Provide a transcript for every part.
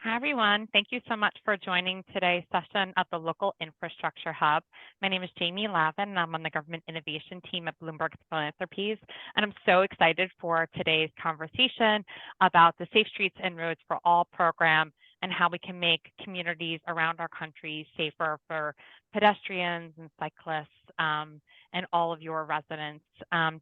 Hi, everyone. Thank you so much for joining today's session of the Local Infrastructure Hub. My name is Jamie Lavin, and I'm on the Government Innovation team at Bloomberg Philanthropy. And I'm so excited for today's conversation about the Safe Streets and Roads for All program and how we can make communities around our country safer for pedestrians and cyclists and all of your residents.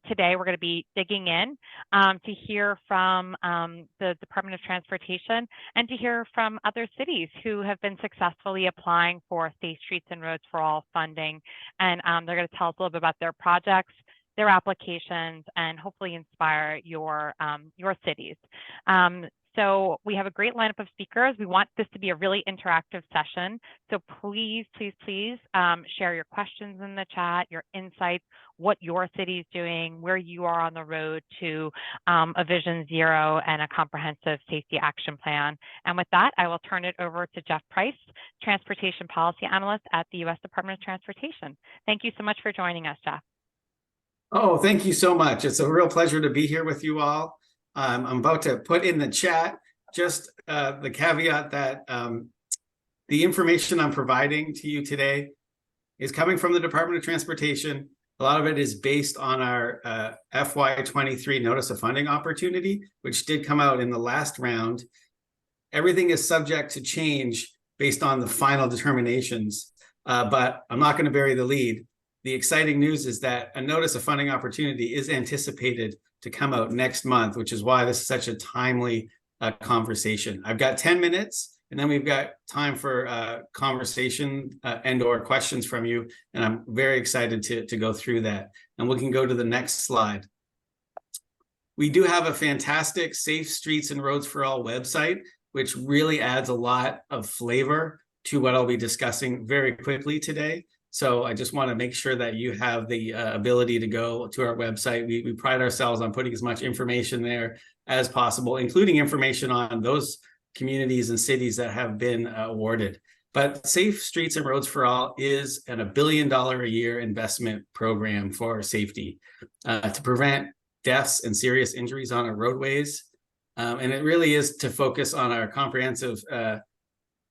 Today, we're going to be digging in to hear from the Department of Transportation and to hear from other cities who have been successfully applying for Safe Streets and Roads for All funding. And they're going to tell us a little bit about their projects, their applications, and hopefully inspire your cities. So we have a great lineup of speakers. We want this to be a really interactive session. So please, please, please share your questions in the chat, your insights, what your city is doing, where you are on the road to a Vision Zero and a comprehensive safety action plan. And with that, I will turn it over to Jeff Price, Transportation Policy Analyst at the U.S. Department of Transportation. Thank you so much for joining us, Jeff. Oh, thank you so much. It's a real pleasure to be here with you all. I'm about to put in the chat just the caveat that the information I'm providing to you today is coming from the Department of Transportation. A lot of it is based on our FY23 Notice of Funding Opportunity, which did come out in the last round. Everything is subject to change based on the final determinations, but I'm not going to bury the lead. The exciting news is that a Notice of Funding Opportunity is anticipated to come out next month, which is why this is such a timely conversation. I've got 10 minutes, and then we've got time for conversation and or questions from you, and I'm very excited to go through that. And we can go to the next slide. We do have a fantastic Safe Streets and Roads for All website, which really adds a lot of flavor to what I'll be discussing very quickly today. So I just want to make sure that you have the ability to go to our website. We pride ourselves on putting as much information there as possible, including information on those communities and cities that have been awarded. But Safe Streets and Roads for All is a $1 billion a year investment program for safety to prevent deaths and serious injuries on our roadways. And it really is to focus on our comprehensive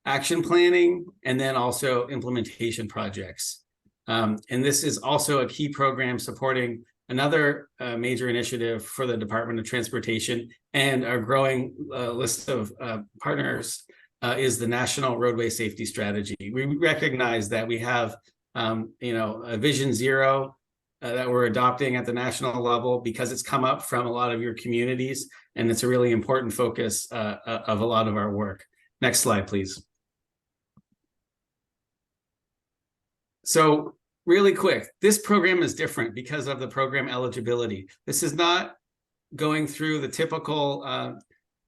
action planning, and then also implementation projects. And this is also a key program supporting another major initiative for the Department of Transportation, and our growing list of partners is the National Roadway Safety Strategy. We recognize that we have a Vision Zero that we're adopting at the national level because it's come up from a lot of your communities, and it's a really important focus of a lot of our work. Next slide, please. So really quick, this program is different because of the program eligibility. This is not going through the typical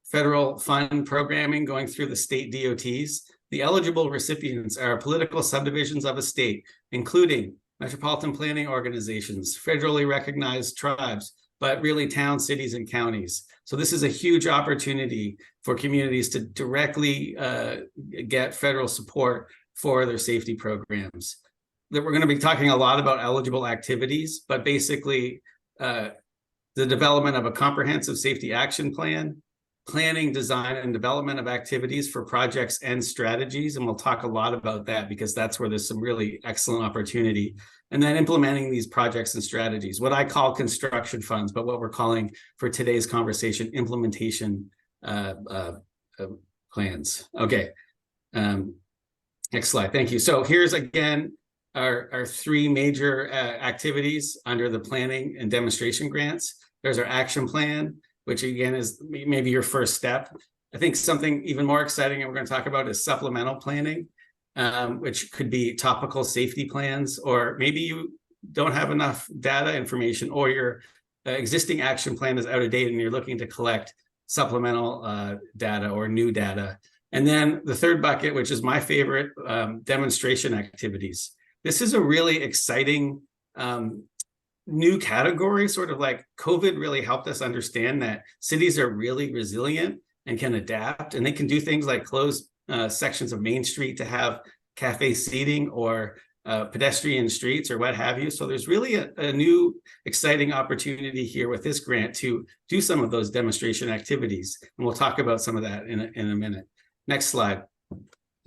federal fund programming, going through the state DOTs. The eligible recipients are political subdivisions of a state, including metropolitan planning organizations, federally recognized tribes, but really towns, cities, and counties. So this is a huge opportunity for communities to directly get federal support for their safety programs. That we're going to be talking a lot about eligible activities, but basically the development of a comprehensive safety action plan, planning, design, and development of activities for projects and strategies. And we'll talk a lot about that because that's where there's some really excellent opportunity. And then implementing these projects and strategies, what I call construction funds, but what we're calling for today's conversation, implementation plans. Okay. Next slide. Thank you. So here's again, our three major activities under the planning and demonstration grants. There's our action plan, which again is maybe your first step. I think something even more exciting and we're going to talk about is supplemental planning, which could be topical safety plans, or maybe you don't have enough data information, or your existing action plan is out of date and you're looking to collect supplemental data or new data. And then the third bucket, which is my favorite, demonstration activities. This is a really exciting new category, sort of like COVID really helped us understand that cities are really resilient and can adapt, and they can do things like close sections of Main Street to have cafe seating or pedestrian streets or what have you. So there's really a new exciting opportunity here with this grant to do some of those demonstration activities. And we'll talk about some of that in a minute. Next slide.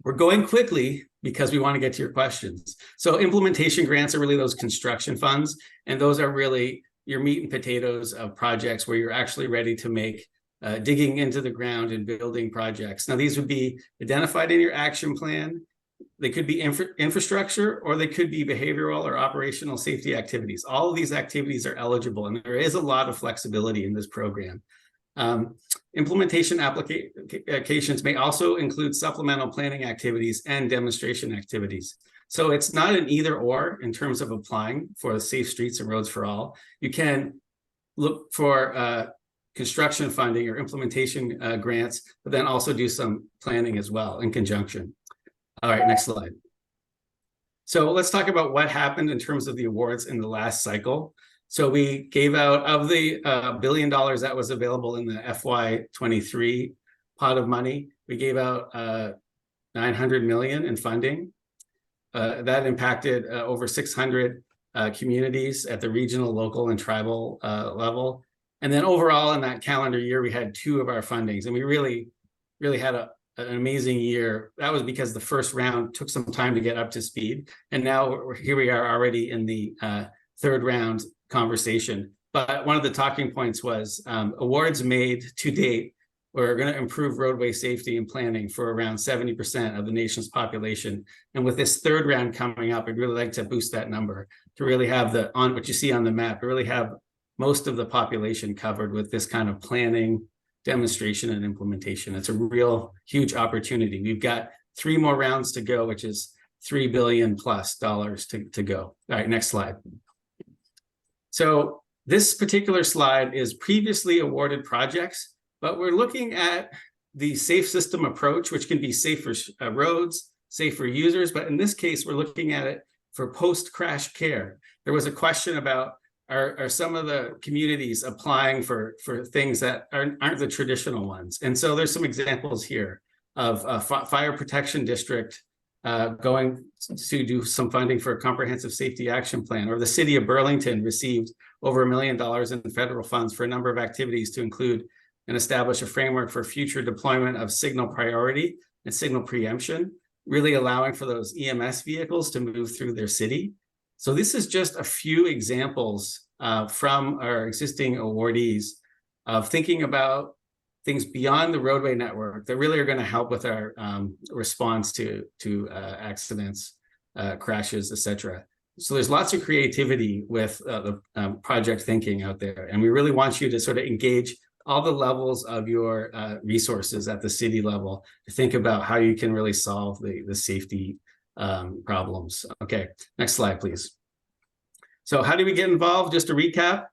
We're going quickly because we want to get to your questions. So implementation grants are really those construction funds, and those are really your meat and potatoes of projects where you're actually ready to make digging into the ground and building projects. Now, these would be identified in your action plan. They could be infrastructure, or they could be behavioral or operational safety activities. All of these activities are eligible, and there is a lot of flexibility in this program. Implementation applications may also include supplemental planning activities and demonstration activities. So it's not an either or in terms of applying for Safe Streets and Roads for All. You can look for construction funding or implementation grants, but then also do some planning as well in conjunction. All right, next slide. So let's talk about what happened in terms of the awards in the last cycle. So we gave out, of the $1 billion that was available in the FY23 pot of money, we gave out $900 million in funding. That impacted over 600 communities at the regional, local, and tribal level. And then overall in that calendar year, we had 2 of our fundings, and we really had an amazing year. That was because the first round took some time to get up to speed. And now here we are already in the third round conversation. But one of the talking points was awards made to date were going to improve roadway safety and planning for around 70% of the nation's population. And with this third round coming up, I'd really like to boost that number to really have on what you see on the map, to really have most of the population covered with this kind of planning, demonstration, and implementation. It's a real huge opportunity. We've got 3 more rounds to go, which is $3 billion plus to go. All right, next slide. So this particular slide is previously awarded projects, but we're looking at the safe system approach, which can be safe for roads, safe for users. But in this case, we're looking at it for post-crash care. There was a question about, are some of the communities applying for things that aren't the traditional ones? And so there's some examples here of a fire protection district going to do some funding for a comprehensive safety action plan, or the city of Burlington received over $1 million in federal funds for a number of activities to include and establish a framework for future deployment of signal priority and signal preemption, really allowing for those EMS vehicles to move through their city. So this is just a few examples from our existing awardees of thinking about things beyond the roadway network that really are going to help with our response to accidents, crashes, etc. So there's lots of creativity with the project thinking out there. And we really want you to sort of engage all the levels of your resources at the city level to think about how you can really solve the safety problems. Okay, next slide, please. So how do we get involved? Just to recap,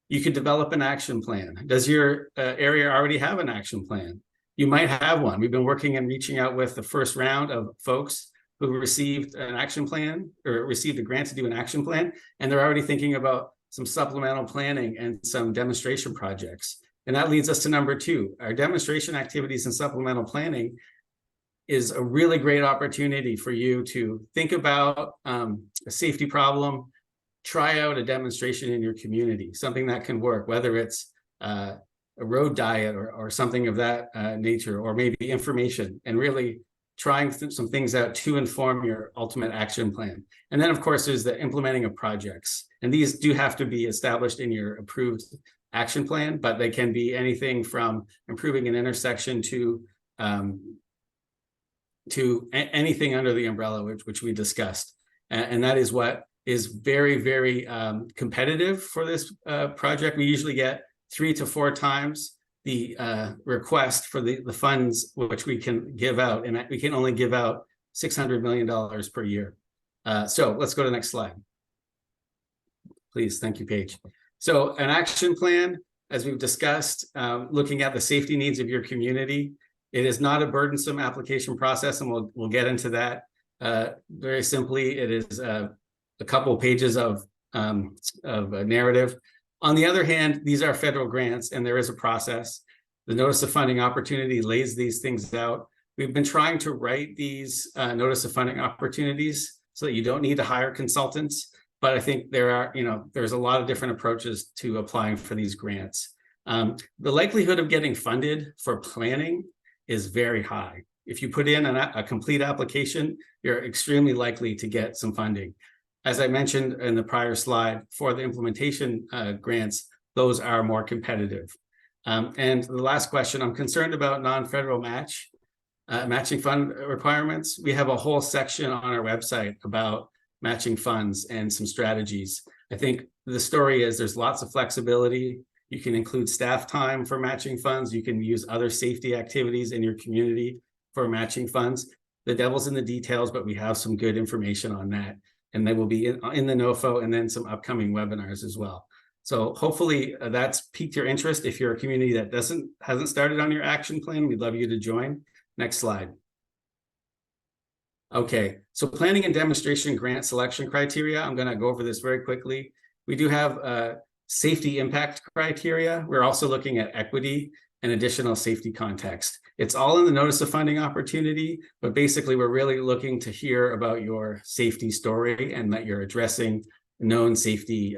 you could develop an action plan. Does your area already have an action plan? You might have one. We've been working and reaching out with the first round of folks who received an action plan or received a grant to do an action plan, and they're already thinking about some supplemental planning and some demonstration projects. And that leads us to number 2. Our demonstration activities and supplemental planning is a really great opportunity for you to think about a safety problem, try out a demonstration in your community, something that can work, whether it's a road diet or something of that nature, or maybe information, and really trying some things out to inform your ultimate action plan. And then, of course, there's the implementing of projects. And these do have to be established in your approved action plan, but they can be anything from improving an intersection to anything under the umbrella, which we discussed. And that is what is very, very competitive for this project. We usually get 3 to 4 times the request for the funds which we can give out, and we can only give out $600 million per year. So let's go to the next slide. Please, thank you, Paige. So an action plan, as we've discussed, looking at the safety needs of your community. It is not a burdensome application process, and we'll get into that. Very simply, it is a couple of pages of a narrative. On the other hand, these are federal grants, and there is a process. The Notice of Funding Opportunity lays these things out. We've been trying to write these Notice of Funding Opportunities so that you don't need to hire consultants. But I think there's a lot of different approaches to applying for these grants. The likelihood of getting funded for planning is very high. if you put in a complete application, you're extremely likely to get some funding. As I mentioned in the prior slide, for the implementation grants, those are more competitive. And the last question, I'm concerned about non-federal matching fund requirements. We have a whole section on our website about matching funds and some strategies. I think the story is there's lots of flexibility. You can include staff time for matching funds. You can use other safety activities in your community for matching funds. The devil's in the details, but we have some good information on that. And they will be in the NOFO and then some upcoming webinars as well. So hopefully that's piqued your interest. If you're a community that hasn't started on your action plan, we'd love you to join. Next slide. Okay, so planning and demonstration grant selection criteria. I'm going to go over this very quickly. We do have safety impact criteria. We're also looking at equity and additional safety context. It's all in the notice of funding opportunity, but basically we're really looking to hear about your safety story and that you're addressing known safety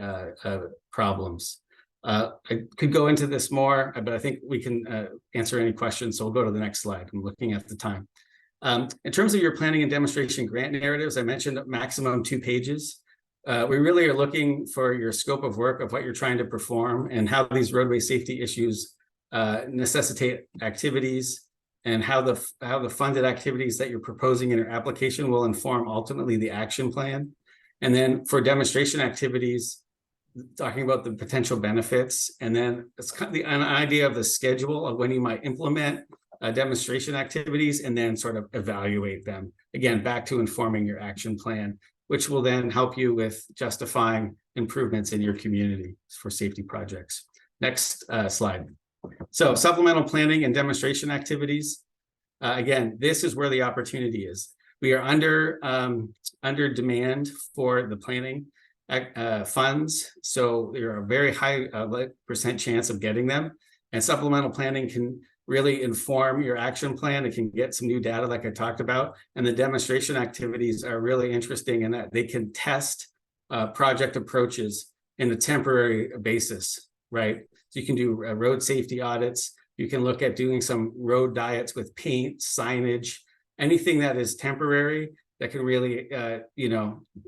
problems. I could go into this more, but I think we can answer any questions. So we'll go to the next slide. I'm looking at the time. In terms of your planning and demonstration grant narratives, I mentioned maximum 2 pages. We really are looking for your scope of work of what you're trying to perform and how these roadway safety issues necessitate activities and how the funded activities that you're proposing in your application will inform ultimately the action plan. And then for demonstration activities, talking about the potential benefits, and then it's kind of an idea of the schedule of when you might implement demonstration activities and then sort of evaluate them. Again, back to informing your action plan, which will then help you with justifying improvements in your community for safety projects. Next slide. So supplemental planning and demonstration activities. Again, this is where the opportunity is. We are under demand for the planning funds. So there are a very high percent chance of getting them. And supplemental planning can really inform your action plan. It can get some new data like I talked about. And the demonstration activities are really interesting in that they can test project approaches in a temporary basis, right? So you can do road safety audits. You can look at doing some road diets with paint, signage, anything that is temporary that can really,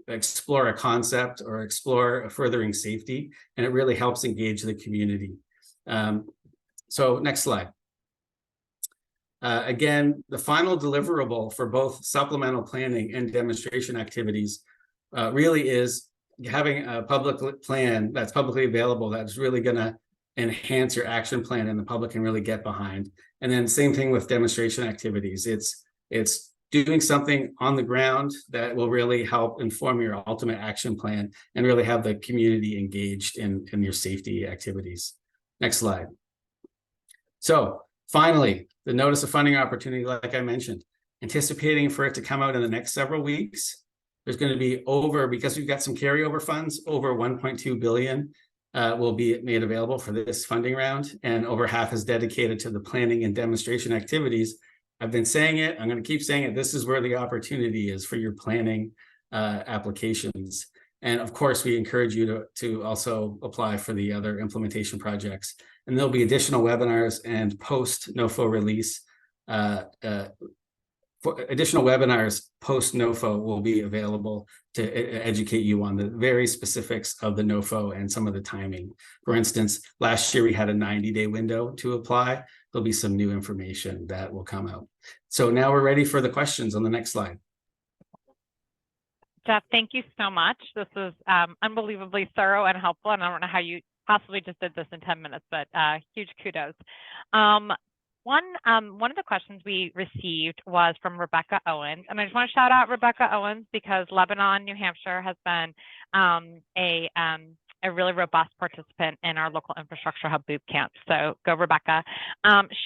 explore a concept or explore furthering safety. And it really helps engage the community. So next slide. Again, the final deliverable for both supplemental planning and demonstration activities really is having a public plan that's publicly available that's really going to enhance your action plan and the public can really get behind. And then same thing with demonstration activities. It's doing something on the ground that will really help inform your ultimate action plan and really have the community engaged in your safety activities. Next slide. So finally, the notice of funding opportunity, like I mentioned, anticipating for it to come out in the next several weeks. There's going to be because we've got some carryover funds, over 1.2 billion will be made available for this funding round, and over half is dedicated to the planning and demonstration activities. I've been saying it, I'm going to keep saying it. This is where the opportunity is for your planning applications. And of course, we encourage you to also apply for the other implementation projects. And there'll be additional webinars and post-NOFO release. Additional webinars post-NOFO will be available to educate you on the very specifics of the NOFO and some of the timing. For instance, last year we had a 90-day window to apply. There'll be some new information that will come out. So now we're ready for the questions on the next slide. Jeff, thank you so much. This was unbelievably thorough and helpful. And I don't know how you possibly just did this in 10 minutes, but huge kudos. One of the questions we received was from Rebecca Owens, and I just want to shout out Rebecca Owens because Lebanon, New Hampshire has been a really robust participant in our local infrastructure hub boot camp. So go, Rebecca.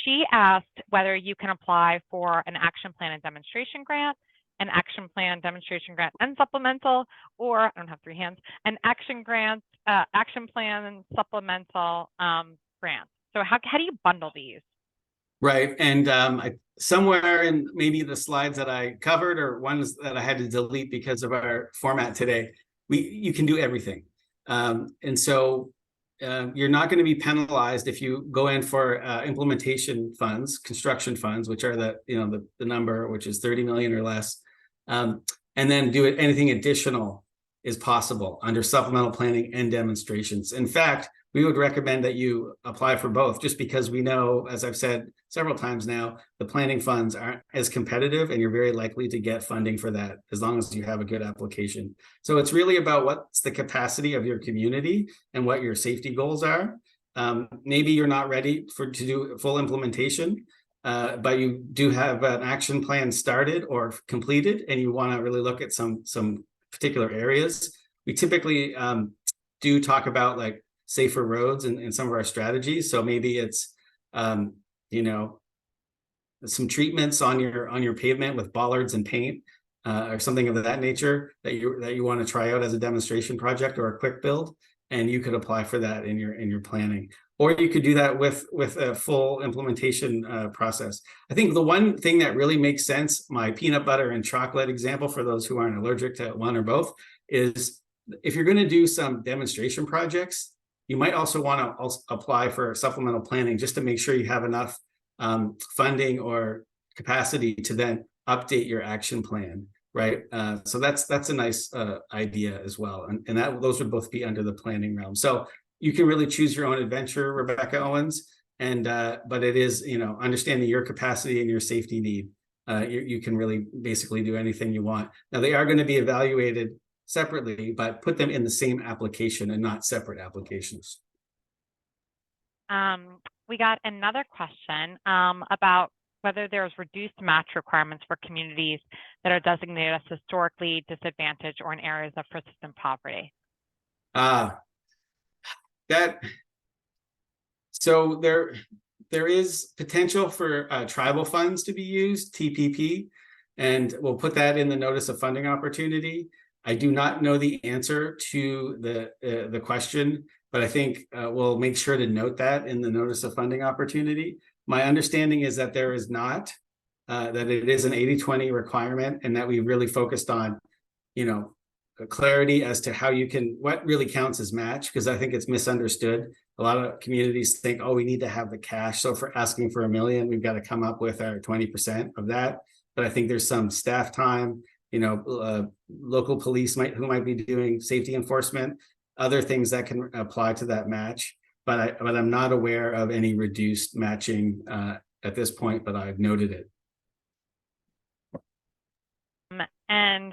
She asked whether you can apply for an action plan and demonstration grant, an action plan, demonstration grant, and supplemental, or I don't have 3 hands, an action grant, action plan, and supplemental grant. So how do you bundle these? Right, and somewhere in maybe the slides that I covered or ones that I had to delete because of our format today, you can do everything. And so you're not going to be penalized if you go in for implementation funds, construction funds, which are the number, which is 30 million or less, and then do it. Anything additional is possible under supplemental planning and demonstrations. In fact, we would recommend that you apply for both, just because we know, as I've said several times now, the planning funds aren't as competitive, and you're very likely to get funding for that as long as you have a good application. So it's really about what's the capacity of your community and what your safety goals are. Maybe you're not ready to do full implementation, but you do have an action plan started or completed, and you want to really look at some particular areas. We typically do talk about like safer roads in some of our strategies. So maybe it's some treatments on your pavement with bollards and paint, or something of that nature that you want to try out as a demonstration project or a quick build, and you could apply for that in your planning. Or you could do that with a full implementation process. I think the one thing that really makes sense, my peanut butter and chocolate example for those who aren't allergic to one or both, is if you're going to do some demonstration projects, you might also want to apply for supplemental planning just to make sure you have enough funding or capacity to then update your action plan, right? So that's a nice idea as well, and those would both be under the planning realm. So you can really choose your own adventure, Rebecca Owens, and but it is understanding your capacity and your safety need. You can really basically do anything you want. Now they are going to be evaluated separately, but put them in the same application and not separate applications. We got another question about whether there's reduced match requirements for communities that are designated as historically disadvantaged or in areas of persistent poverty. So there is potential for tribal funds to be used, TPP, and we'll put that in the notice of funding opportunity. I do not know the answer to the question, but I think we'll make sure to note that in the notice of funding opportunity. My understanding is that there is not, that it is an 80-20 requirement, and that we really focused on, clarity as to how what really counts as match, because I think it's misunderstood. A lot of communities think, oh, we need to have the cash. So for asking for $1 million, we've got to come up with our 20% of that. But I think there's some staff time, local police who might be doing safety enforcement, other things that can apply to that match. But I'm not aware of any reduced matching at this point, but I've noted it. And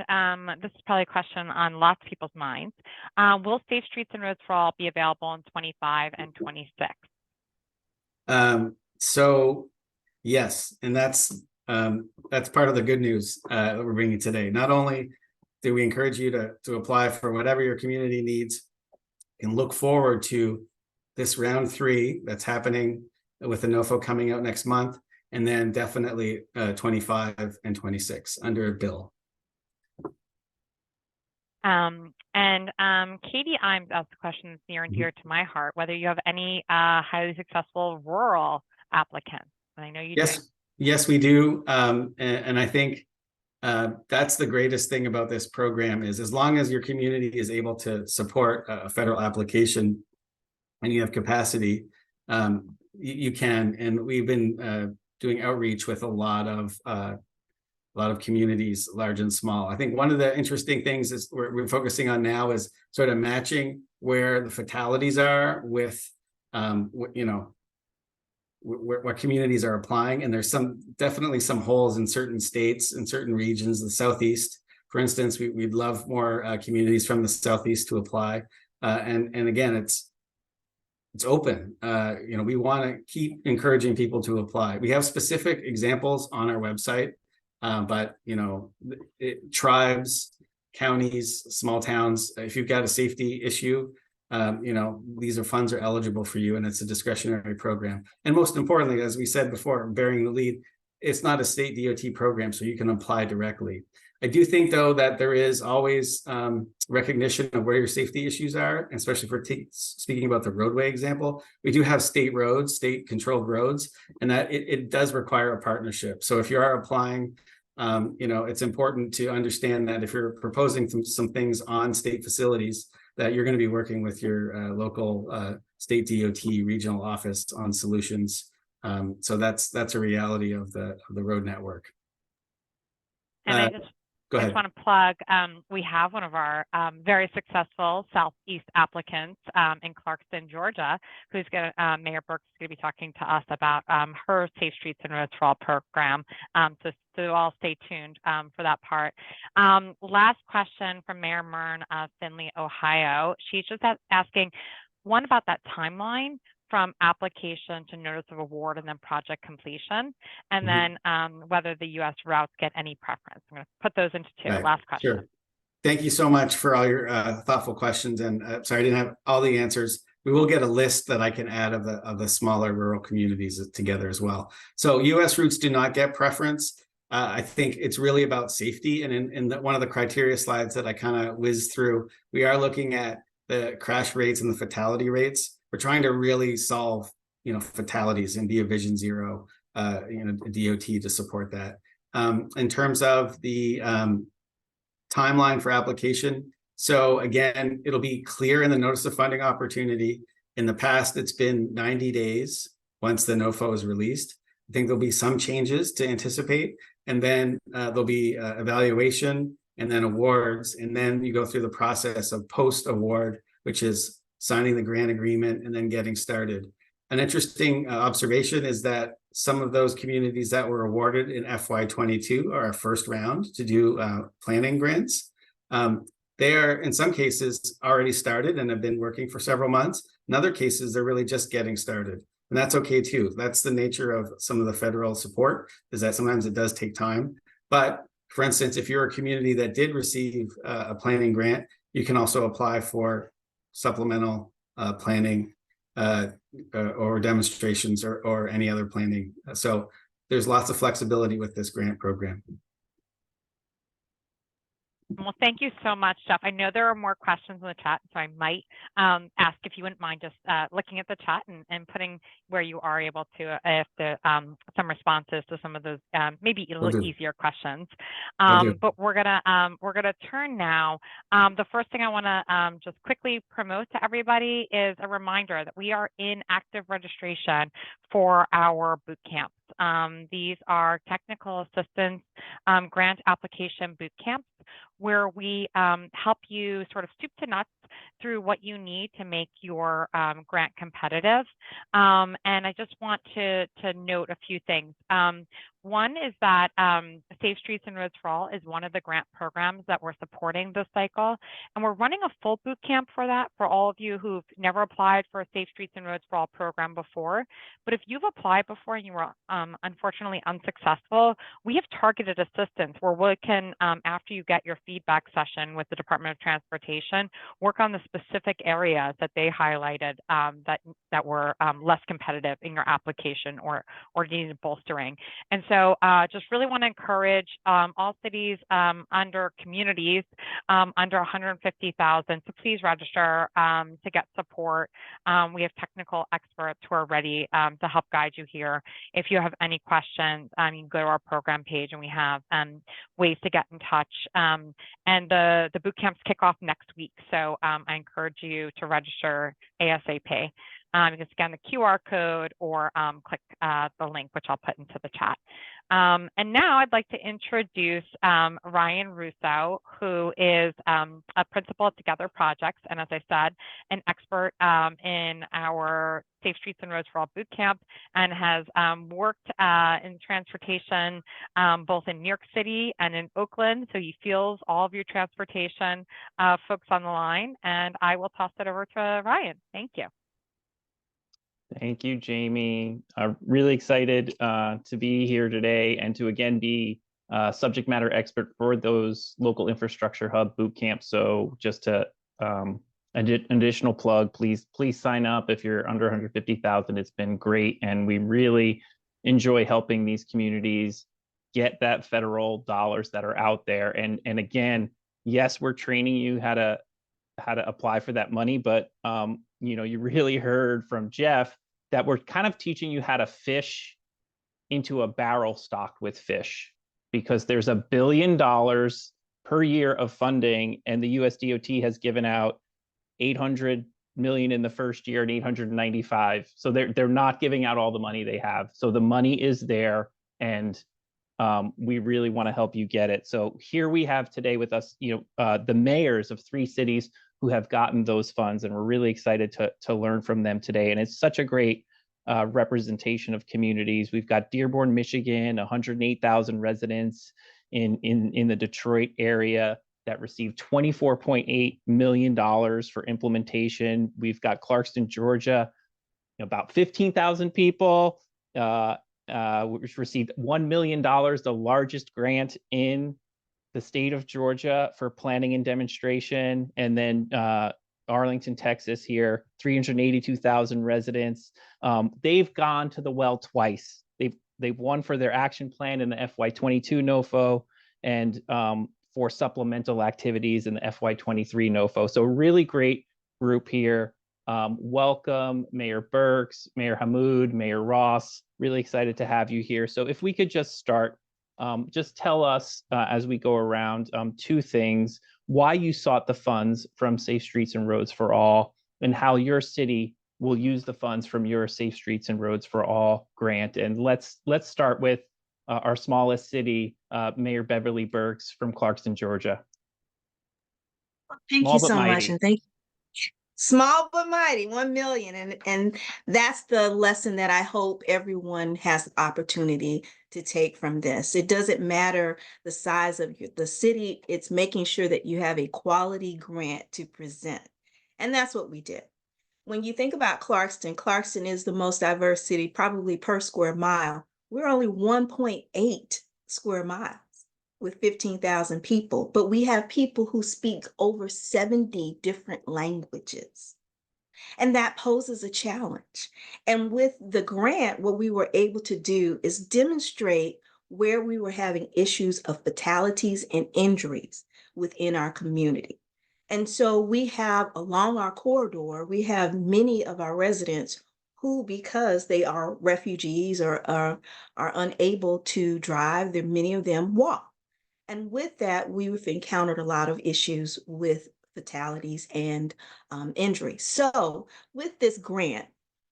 this is probably a question on lots of people's minds. Will Safe Streets and Roads for All be available in 25 and 26? So yes, and that's part of the good news that we're bringing today. Not only do we encourage you to apply for whatever your community needs, and look forward to this round 3 that's happening with the NOFO coming out next month, and then definitely 25 and 26 under a bill. Katie Imes asked a question that's near and dear to my heart, whether you have any highly successful rural applicants. And I know you do. Yes, we do. And I think that's the greatest thing about this program is, as long as your community is able to support a federal application and you have capacity, you can. And we've been doing outreach with a lot of communities, large and small. I think one of the interesting things is we're focusing on now is sort of matching where the fatalities are with, what communities are applying. And there's definitely some holes in certain states and certain regions. The Southeast, for instance, we'd love more communities from the Southeast to apply. And again, it's open. We want to keep encouraging people to apply. We have specific examples on our website. But tribes, counties, small towns, if you've got a safety issue, these funds are eligible for you, and it's a discretionary program. And most importantly, as we said before, bearing the lead, it's not a state DOT program, so you can apply directly. I do think, though, that there is always recognition of where your safety issues are, especially for speaking about the roadway example. We do have state roads, state-controlled roads, and that it does require a partnership. So if you are applying, it's important to understand that if you're proposing some things on state facilities, that you're going to be working with your local state DOT regional office on solutions. So that's a reality of the road network. And I just want to plug, we have one of our very successful Southeast applicants in Clarkston, Georgia, who's going to, Mayor Burks is going to be talking to us about her Safe Streets and Roads for All program. So all stay tuned for that part. Last question from Mayor Mern of Findlay, Ohio. She's just asking, one, about that timeline from application to notice of award and then project completion, and then whether the U.S. routes get any preference. I'm going to put those into two. Right. Last question. Sure. Thank you so much for all your thoughtful questions. And sorry, I didn't have all the answers. We will get a list that I can add of the smaller rural communities together as well. So U.S. routes do not get preference. I think it's really about safety. And in one of the criteria slides that I kind of whizzed through, we are looking at the crash rates and the fatality rates. We're trying to really solve, fatalities and be a Vision Zero, DOT to support that. In terms of the timeline for application, so again, it'll be clear in the notice of funding opportunity. In the past, it's been 90 days once the NOFO is released. I think there'll be some changes to anticipate, and then there'll be evaluation and then awards, and then you go through the process of post-award, which is signing the grant agreement and then getting started. An interesting observation is that some of those communities that were awarded in FY22 are our first round to do planning grants. They are, in some cases, already started and have been working for several months. In other cases, they're really just getting started. And that's okay too. That's the nature of some of the federal support, is that sometimes it does take time. But for instance, if you're a community that did receive a planning grant, you can also apply for supplemental planning or demonstrations or any other planning. So there's lots of flexibility with this grant program. Well, thank you so much, Jeff. I know there are more questions in the chat, so I might ask if you wouldn't mind just looking at the chat and putting where you are able to, if the some responses to some of those maybe a little easier questions. But we're gonna turn now. The first thing I want to just quickly promote to everybody is a reminder that we are in active registration for our boot camps. These are technical assistance grant application boot camps, where we help you sort of soup to nuts through what you need to make your grant competitive. And I just want to note a few things. One is that Safe Streets and Roads for All is one of the grant programs that we're supporting this cycle. And we're running a full boot camp for that for all of you who've never applied for a Safe Streets and Roads for All program before. But if you've applied before and you were unfortunately unsuccessful, we have targeted assistance where we can, after you get your feedback session with the Department of Transportation, work on the specific areas that they highlighted that were less competitive in your application or needed bolstering. And so just really want to encourage all cities under communities under 150,000 to please register to get support. We have technical experts who are ready to help guide you here. If you have any questions, you can go to our program page and we have ways to get in touch. And the boot camps kick off next week. So I encourage you to register ASAP. You can scan the QR code or click the link, which I'll put into the chat. And now I'd like to introduce Ryan Russo, who is a principal at Together Projects, and as I said, an expert in our Safe Streets and Roads for All boot camp, and has worked in transportation both in New York City and in Oakland. So he feels all of your transportation folks on the line, and I will toss it over to Ryan. Thank you. Thank you, Jamie. Really excited to be here today and to again be subject matter expert for those local infrastructure hub boot camps. So just to additional plug, please sign up if you're under 150,000. It's been great, and we really enjoy helping these communities get that federal dollars that are out there. And again, yes, we're training you how to apply for that money, but you really heard from Jeff that we're kind of teaching you how to fish into a barrel stocked with fish, because there's $1 billion per year of funding, and the US DOT has given out $800 million in the first year and 895. So they're not giving out all the money they have. So the money is there, and we really want to help you get it. So here we have today with us, the mayors of 3 cities who have gotten those funds, and we're really excited to learn from them today. And it's such a great representation of communities. We've got Dearborn, Michigan, 108,000 residents in the Detroit area that received $24.8 million for implementation. We've got Clarkston, Georgia, about 15,000 people, which received $1 million, the largest grant in the state of Georgia for planning and demonstration. And then Arlington, Texas here, 382,000 residents. They've gone to the well twice. They've won for their action plan in the FY22 NOFO, and for supplemental activities in the FY23 NOFO. So really great group here. Welcome, Mayor Burks, Mayor Hammoud, Mayor Ross. Really excited to have you here. So if we could just start, just tell us as we go around 2 things: why you sought the funds from Safe Streets and Roads for All, and how your city will use the funds from your Safe Streets and Roads for All grant. And let's start with our smallest city, Mayor Beverly Burks from Clarkston, Georgia. Thank you so much, and thank you. Small but mighty, 1 million, and that's the lesson that I hope everyone has the opportunity to take from this. It doesn't matter the size of the city; it's making sure that you have a quality grant to present, and that's what we did. When you think about Clarkston, Clarkston is the most diverse city, probably per square mile. We're only 1.8 square miles with 15,000 people, but we have people who speak over 70 different languages. And that poses a challenge. And with the grant, what we were able to do is demonstrate where we were having issues of fatalities and injuries within our community. And so we have, along our corridor, we have many of our residents who, because they are refugees or are unable to drive, many of them walk. And with that, we've encountered a lot of issues with fatalities and injuries. So with this grant,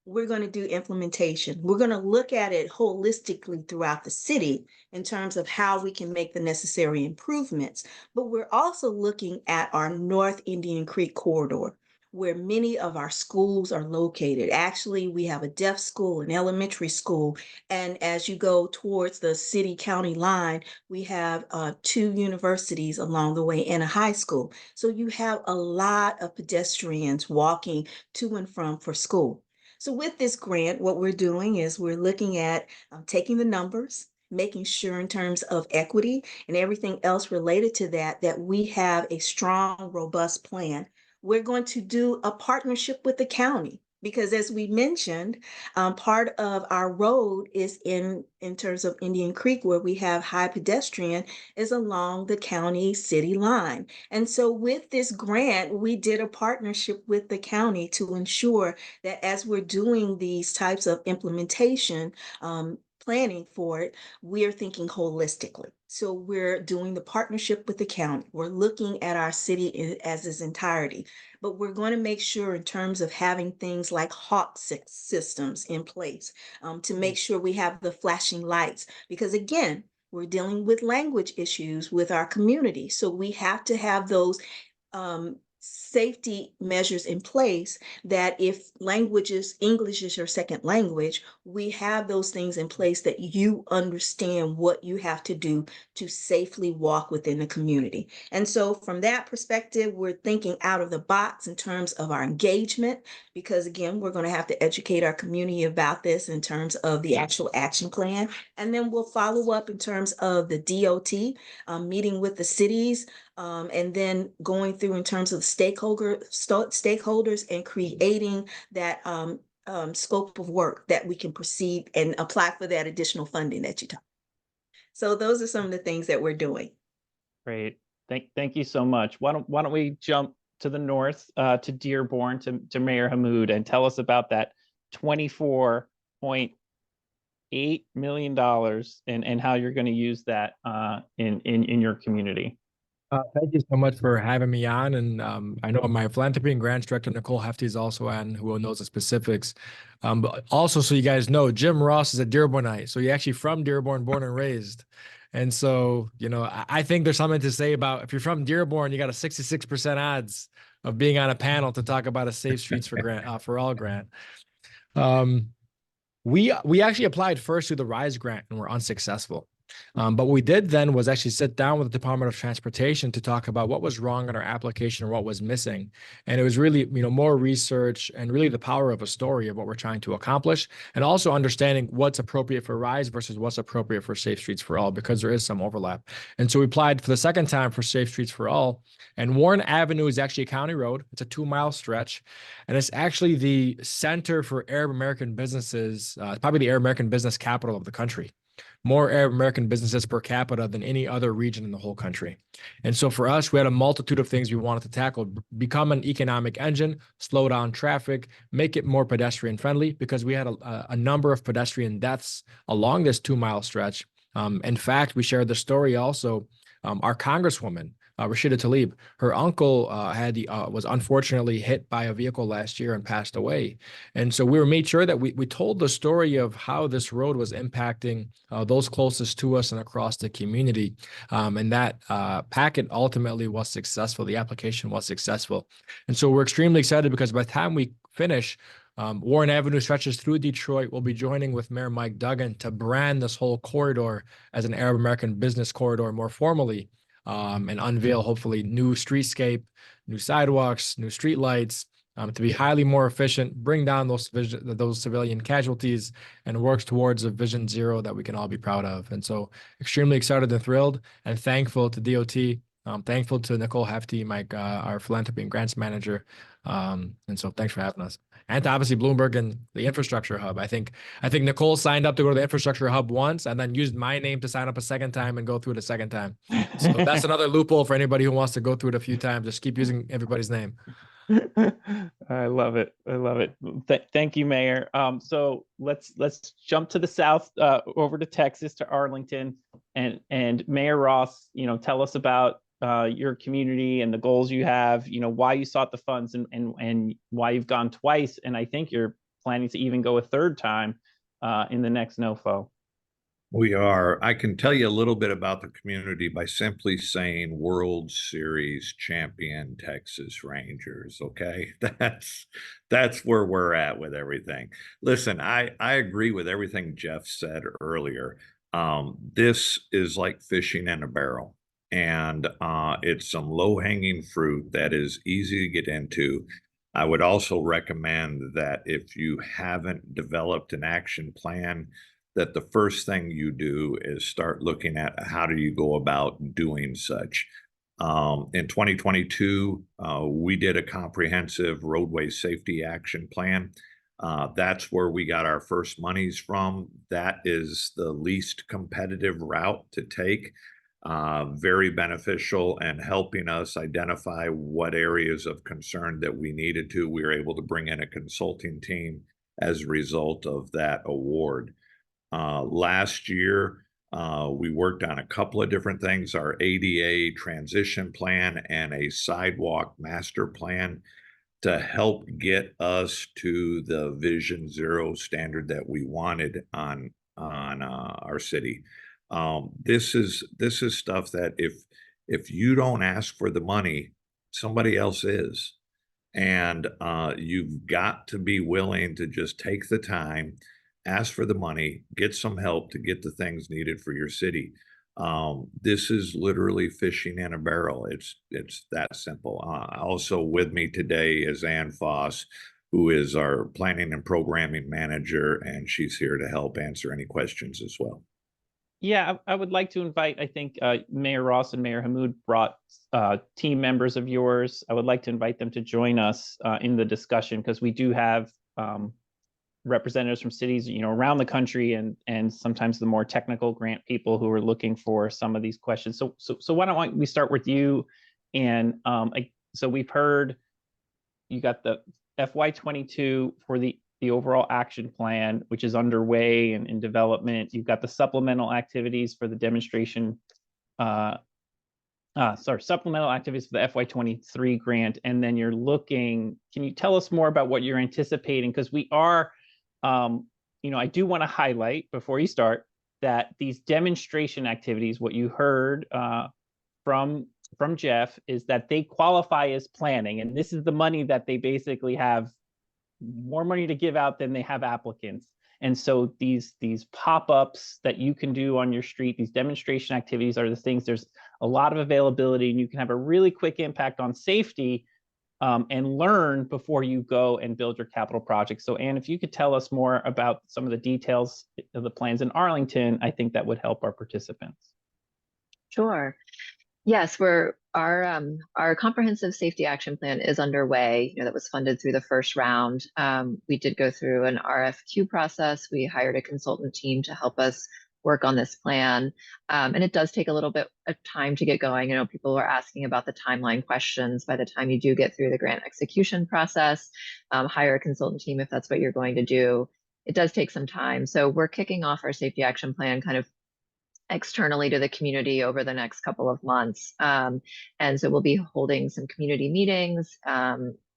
we're going to do implementation. We're going to look at it holistically throughout the city in terms of how we can make the necessary improvements. But we're also looking at our North Indian Creek corridor, where many of our schools are located. Actually, we have a deaf school, an elementary school, and as you go towards the city-county line, we have 2 universities along the way and a high school. So you have a lot of pedestrians walking to and from for school. So with this grant, what we're doing is we're looking at taking the numbers, making sure in terms of equity and everything else related to that, that we have a strong, robust plan. We're going to do a partnership with the county because, as we mentioned, part of our road is in terms of Indian Creek, where we have high pedestrian, is along the county city line. And so with this grant, we did a partnership with the county to ensure that as we're doing these types of implementation, planning for it, we are thinking holistically. So we're doing the partnership with the county. We're looking at our city as its entirety, but we're going to make sure in terms of having things like HAWK systems in place to make sure we have the flashing lights, because again, we're dealing with language issues with our community. So we have to have those safety measures in place that if English is your second language, we have those things in place that you understand what you have to do to safely walk within the community. And so from that perspective, we're thinking out of the box in terms of our engagement, because again, we're going to have to educate our community about this in terms of the actual action plan. And then we'll follow up in terms of the DOT, meeting with the cities, and then going through in terms of stakeholders and creating that scope of work that we can proceed and apply for that additional funding that you talked. So those are some of the things that we're doing. Great. Thank you so much. Why don't we jump to the north to Dearborn, to Mayor Hammoud, and tell us about that $24.8 million and how you're going to use that in your community. Thank you so much for having me on. And I know my philanthropy and grants director, Nicole Hefty, is also on, who knows the specifics. But also, so you guys know, Jim Ross is a Dearbornite. So you're actually from Dearborn, born and raised. And so, I think there's something to say about if you're from Dearborn, you got a 66% odds of being on a panel to talk about a Safe Streets for All grant. We actually applied first to the RISE grant and were unsuccessful. But what we did then was actually sit down with the Department of Transportation to talk about what was wrong in our application or what was missing. And it was really, more research and really the power of a story of what we're trying to accomplish, and also understanding what's appropriate for RISE versus what's appropriate for Safe Streets for All, because there is some overlap. And so we applied for the second time for Safe Streets for All. And Warren Avenue is actually a county road. It's a 2-mile stretch. And it's actually the center for Arab American businesses, probably the Arab American business capital of the country. More Arab American businesses per capita than any other region in the whole country. And so for us, we had a multitude of things we wanted to tackle: become an economic engine, slow down traffic, make it more pedestrian friendly, because we had a number of pedestrian deaths along this 2-mile stretch. In fact, we shared the story also. Our Congresswoman, Rashida Tlaib, her uncle was unfortunately hit by a vehicle last year and passed away. And so we made sure that we told the story of how this road was impacting those closest to us and across the community. And that packet ultimately was successful. The application was successful. And so we're extremely excited because by the time we finish, Warren Avenue stretches through Detroit. We'll be joining with Mayor Mike Duggan to brand this whole corridor as an Arab American business corridor more formally, and unveil hopefully new streetscape, new sidewalks, new streetlights, to be highly more efficient, bring down those civilian casualties, and works towards a vision zero that we can all be proud of. And so extremely excited and thrilled and thankful to DOT. Thankful to Nicole Hefty, our philanthropy and grants manager. And so thanks for having us. And to obviously Bloomberg and the infrastructure hub. I think Nicole signed up to go to the infrastructure hub once and then used my name to sign up a second time and go through it a second time. So that's another loophole for anybody who wants to go through it a few times. Just keep using everybody's name. I love it. I love it. Thank you, Mayor. So let's jump to the south, over to Texas, to Arlington, and Mayor Ross. Tell us about your community and the goals you have. Why you sought the funds and why you've gone twice, and I think you're planning to even go a third time in the next NOFO. We are. I can tell you a little bit about the community by simply saying World Series champion Texas Rangers. Okay, that's where we're at with everything. Listen, I agree with everything Jeff said earlier. This is like fishing in a barrel, and it's some low-hanging fruit that is easy to get into. I would also recommend that if you haven't developed an action plan, that the first thing you do is start looking at how do you go about doing such. In 2022, we did a comprehensive roadway safety action plan. That's where we got our first monies from. That is the least competitive route to take. Very beneficial and helping us identify what areas of concern that we needed to. We were able to bring in a consulting team as a result of that award. Last year, we worked on a couple of different things: our ADA transition plan and a sidewalk master plan to help get us to the Vision Zero standard that we wanted on our city. This is stuff that if you don't ask for the money, somebody else is, and you've got to be willing to just take the time, ask for the money, get some help to get the things needed for your city. This is literally fishing in a barrel. It's that simple. Also with me today is Ann Foss, who is our planning and programming manager, and she's here to help answer any questions as well. Yeah, I would like to invite, I think Mayor Ross and Mayor Hammoud brought team members of yours. I would like to invite them to join us in the discussion, because we do have representatives from cities, around the country, and sometimes the more technical grant people who are looking for some of these questions. So why don't we start with you? And so we've heard you got the FY22 for the overall action plan, which is underway and in development. You've got the supplemental activities for the demonstration supplemental activities for the FY23 grant, and then you're looking, can you tell us more about what you're anticipating? Because we are, I do want to highlight before you start that these demonstration activities, what you heard from Jeff, is that they qualify as planning, and this is the money that they basically have more money to give out than they have applicants. And so these pop-ups that you can do on your street, these demonstration activities are the things, there's a lot of availability, and you can have a really quick impact on safety and learn before you go and build your capital project. So Anne, if you could tell us more about some of the details of the plans in Arlington, I think that would help our participants. Sure. Yes, our comprehensive safety action plan is underway. That was funded through the first round. We did go through an RFQ process. We hired a consultant team to help us work on this plan. And it does take a little bit of time to get going. People were asking about the timeline questions. By the time you do get through the grant execution process, hire a consultant team if that's what you're going to do. It does take some time. So we're kicking off our safety action plan kind of externally to the community over the next couple of months. And so we'll be holding some community meetings,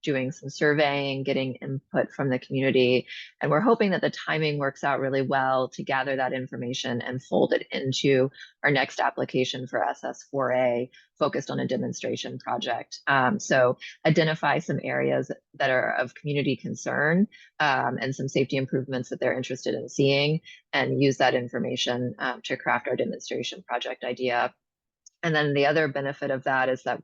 doing some surveying, getting input from the community. And we're hoping that the timing works out really well to gather that information and fold it into our next application for SS4A focused on a demonstration project. So identify some areas that are of community concern and some safety improvements that they're interested in seeing, and use that information to craft our demonstration project idea. And then the other benefit of that is that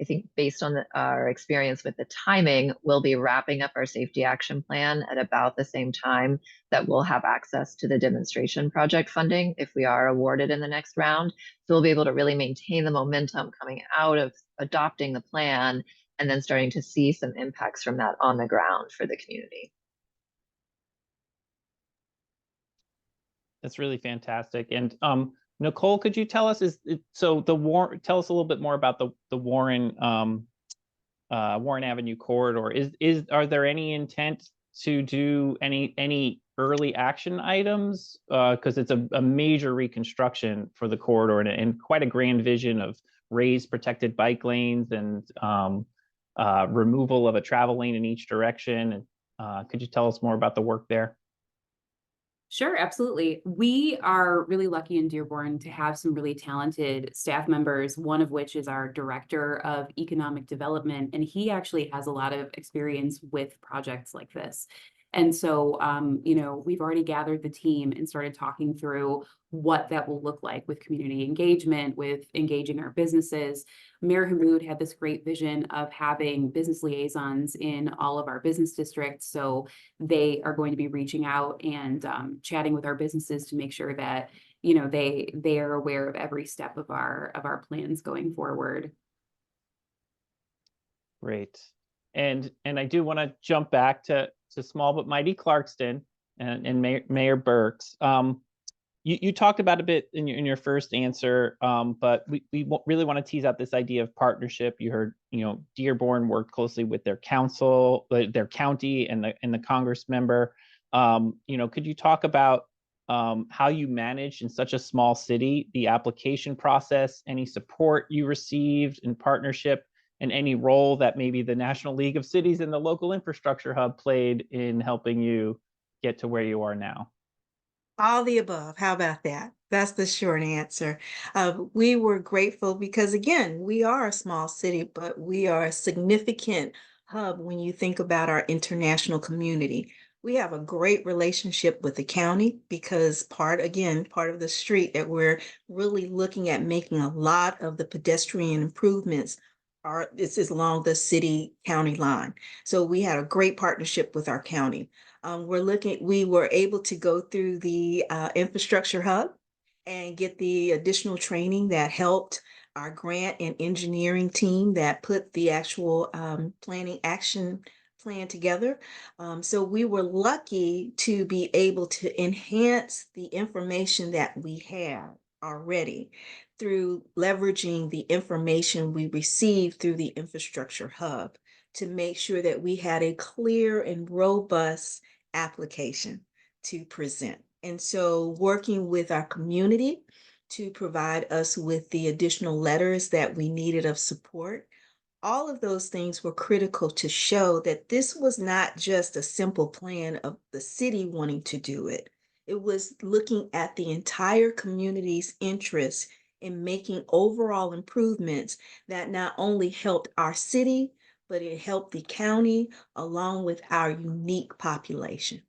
I think based on our experience with the timing, we'll be wrapping up our safety action plan at about the same time that we'll have access to the demonstration project funding if we are awarded in the next round. So we'll be able to really maintain the momentum coming out of adopting the plan and then starting to see some impacts from that on the ground for the community. That's really fantastic. And Nicole, could you tell us, tell us a little bit more about the Warren Warren Avenue corridor. Are there any intent to do any early action items? Because it's a major reconstruction for the corridor and quite a grand vision of raised protected bike lanes and removal of a travel lane in each direction. Could you tell us more about the work there? Sure, absolutely. We are really lucky in Dearborn to have some really talented staff members, one of which is our Director of Economic Development, and he actually has a lot of experience with projects like this. And so, we've already gathered the team and started talking through what that will look like with community engagement, with engaging our businesses. Mayor Hammoud had this great vision of having business liaisons in all of our business districts. So they are going to be reaching out and chatting with our businesses to make sure that, they are aware of every step of our plans going forward. Great. And I do want to jump back to small but mighty Clarkston and Mayor Burks. You talked about a bit in your first answer, but we really want to tease out this idea of partnership. You heard, Dearborn worked closely with their council, their county, and the Congress member. Could you talk about how you managed in such a small city the application process, any support you received in partnership, and any role that maybe the National League of Cities and the local infrastructure hub played in helping you get to where you are now? All the above. How about that? That's the short answer. We were grateful because, again, we are a small city, but we are a significant hub when you think about our international community. We have a great relationship with the county because part of the street that we're really looking at making a lot of the pedestrian improvements this is along the city county line. So we had a great partnership with our county. We were able to go through the infrastructure hub and get the additional training that helped our grant and engineering team that put the actual planning action plan together. So we were lucky to be able to enhance the information that we have already through leveraging the information we received through the infrastructure hub to make sure that we had a clear and robust application to present. And so working with our community to provide us with the additional letters that we needed of support. All of those things were critical to show that this was not just a simple plan of the city wanting to do it. It was looking at the entire community's interest in making overall improvements that not only helped our city, but it helped the county along with our unique population.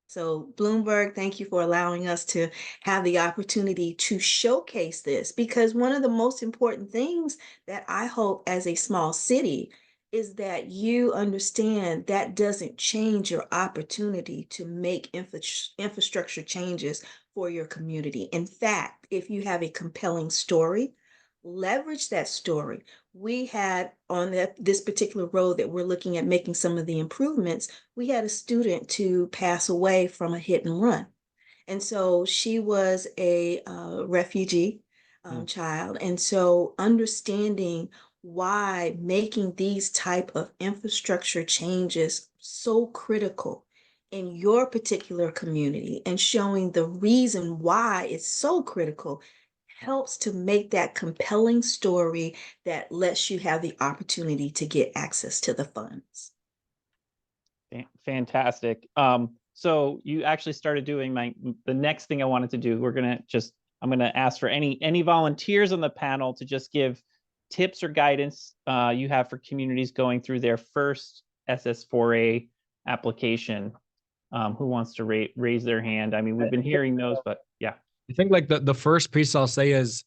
So Bloomberg, thank you for allowing us to have the opportunity to showcase this, because one of the most important things that I hope as a small city is that you understand that doesn't change your opportunity to make infrastructure changes for your community. In fact, if you have a compelling story, leverage that story. We had on this particular road that we're looking at making some of the improvements, we had a student to pass away from a hit and run. And so she was a refugee child. And so understanding why making these type of infrastructure changes so critical in your particular community and showing the reason why it's so critical helps to make that compelling story that lets you have the opportunity to get access to the funds. Fantastic. So you actually started doing the next thing I wanted to do. I'm gonna ask for any volunteers on the panel to just give tips or guidance you have for communities going through their first SS4A application. Who wants to raise their hand? I mean, we've been hearing those, but yeah. I think like the first piece I'll say is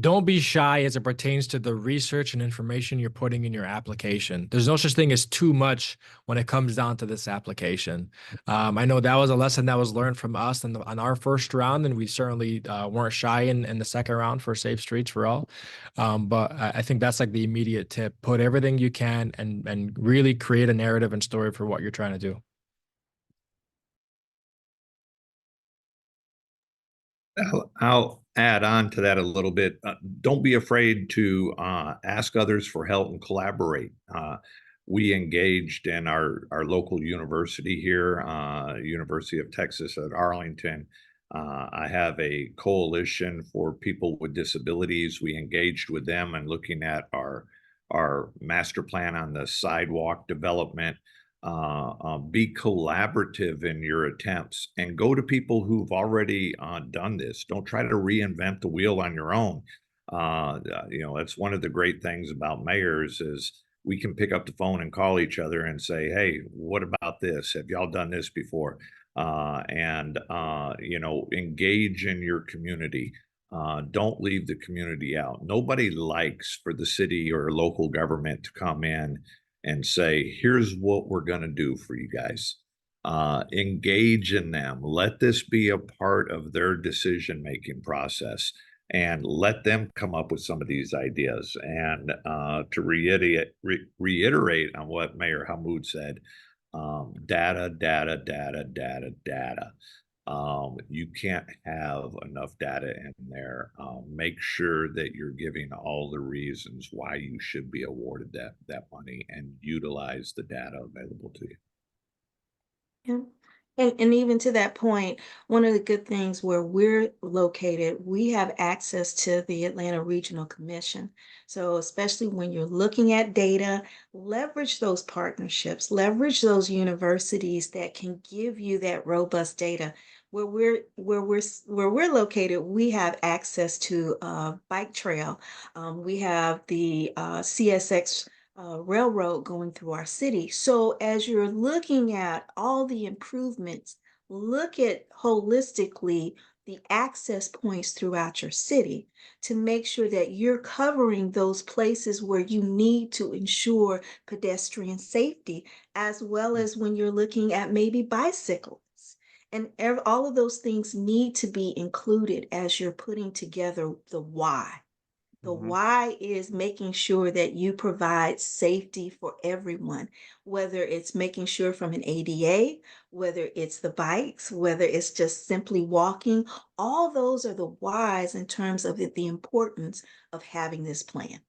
don't be shy as it pertains to the research and information you're putting in your application. There's no such thing as too much when it comes down to this application. I know that was a lesson that was learned from us on our first round, and we certainly weren't shy in the second round for Safe Streets for All. But I think that's like the immediate tip. Put everything you can and really create a narrative and story for what you're trying to do. I'll add on to that a little bit. Don't be afraid to ask others for help and collaborate. We engaged in our local university here, University of Texas at Arlington. I have a coalition for people with disabilities. We engaged with them and looking at our master plan on the sidewalk development. Be collaborative in your attempts and go to people who've already done this. Don't try to reinvent the wheel on your own. That's one of the great things about mayors is we can pick up the phone and call each other and say, hey, what about this? Have y'all done this before? Engage in your community. Don't leave the community out. Nobody likes for the city or local government to come in and say, here's what we're going to do for you guys. Engage in them. Let this be a part of their decision-making process and let them come up with some of these ideas. And to reiterate on what Mayor Hammoud said, data. You can't have enough data in there. Make sure that you're giving all the reasons why you should be awarded that money and utilize the data available to you. Yeah. And even to that point, one of the good things where we're located, we have access to the Atlanta Regional Commission. So especially when you're looking at data, leverage those partnerships, leverage those universities that can give you that robust data. Where we're located, we have access to bike trail. We have the CSX railroad going through our city. So as you're looking at all the improvements, look at holistically the access points throughout your city to make sure that you're covering those places where you need to ensure pedestrian safety, as well as when you're looking at maybe bicycles. And all of those things need to be included as you're putting together the why. The why is making sure that you provide safety for everyone, whether it's making sure from an ADA, whether it's the bikes, whether it's just simply walking. All those are the whys in terms of the importance of having this plan.